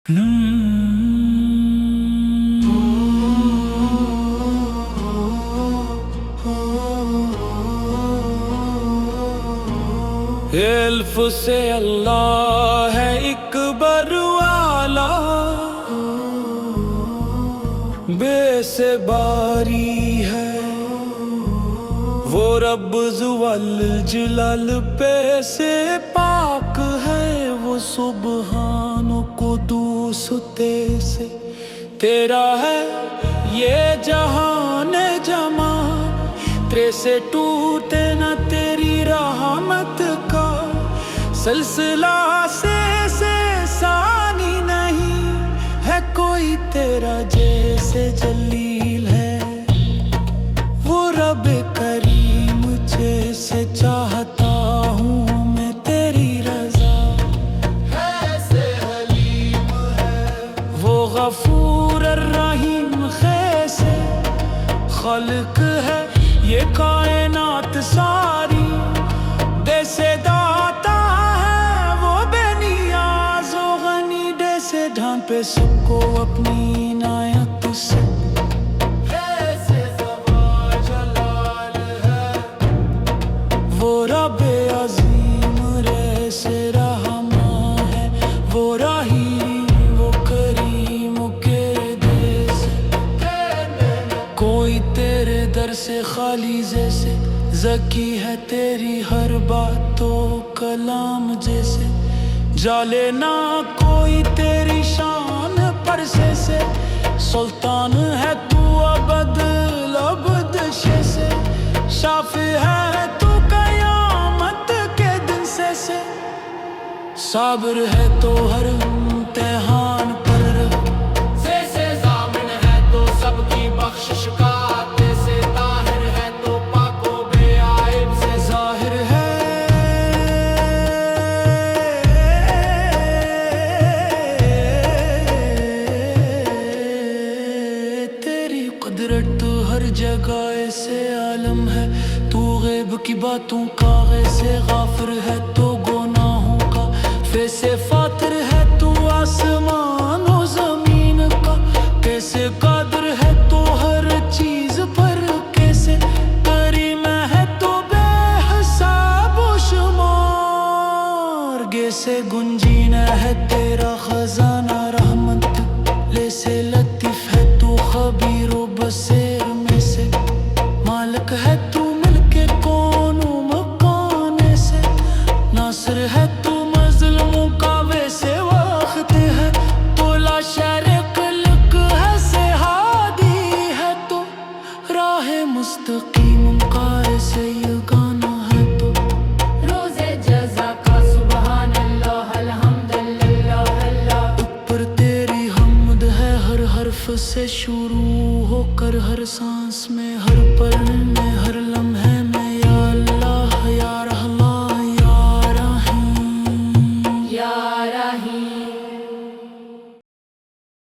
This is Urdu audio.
الف سے اللہ ہے ایک بروالا، بے سے باری ہے وہ رب ذوالجلال، پہ سے پاک ہے وہ سبحان و قدوس، تے سے تیرا ہے یہ جہان جمال، تیرے سے ٹوٹے نہ تیری رحمت کا سلسلہ، سے ثانی نہیں ہے کوئی تیرا جیسے جلیل ہے وہ رب کریم، جیسے چاہتا ہوں میں تیری رضا، ایسے حلیم ہے وہ غفور الرحیم، خیسے خلق ہے یہ کائنات ساری، دے سے داتا ہے وہ بے نیاز و غنی، دے سے ڈھانپے سب کو اپنی عنایت سے، ایسے ذوالجلال ہے وہ رب عظیم، رے سے رحماں ہے وہ رحیم، وہ کریم کے دے سے کوئی تیرے در سے خالی، جیسے ذکی ہے تیری ہر بات و کلام، جیسے جالے نہ کوئی تیری شان پر، سے سلطان ہے تو ابد الابد، سے شافی ہے تو قیامت کے دن، سے صابر ہے تو ہر امتحان پر، سے ضامن ہے تو سب کی بخشش کا، سے طاہر ہے تو پاک و بے عیب، سے ظاہر ہے تیری قدرت ہر جگہ، ایسے عالم ہے تو غیب کی باتوں کا، سے غافر ہے تو گناہوں کا، سے فاتر ہے تو آسمان و زمین کا، کیسے قادر ہے تو ہر چیز پر، کیسے کریم ہے تو بے حساب و شمار، کیسے گنجین ہے تیرا خزانہ رحمت، لے سے لطیف ہے تو خبیر و بصیر، میں سے مالک ہے تو ملک کون و مکان، سے ناصر ہے تو مظلوموں کا، ویسے وقت ہے تو لا شریک لک ہے، سے ہادی ہے تو راہ مستقیم کا، ایسے یہ گانا ہے تو روز جزا کا، سبحان اللہ الحمدللہ اللہ، اوپر تیری حمد ہے ہر حرف سے شروع ہو کر، ہر سانس میں ہر پل میں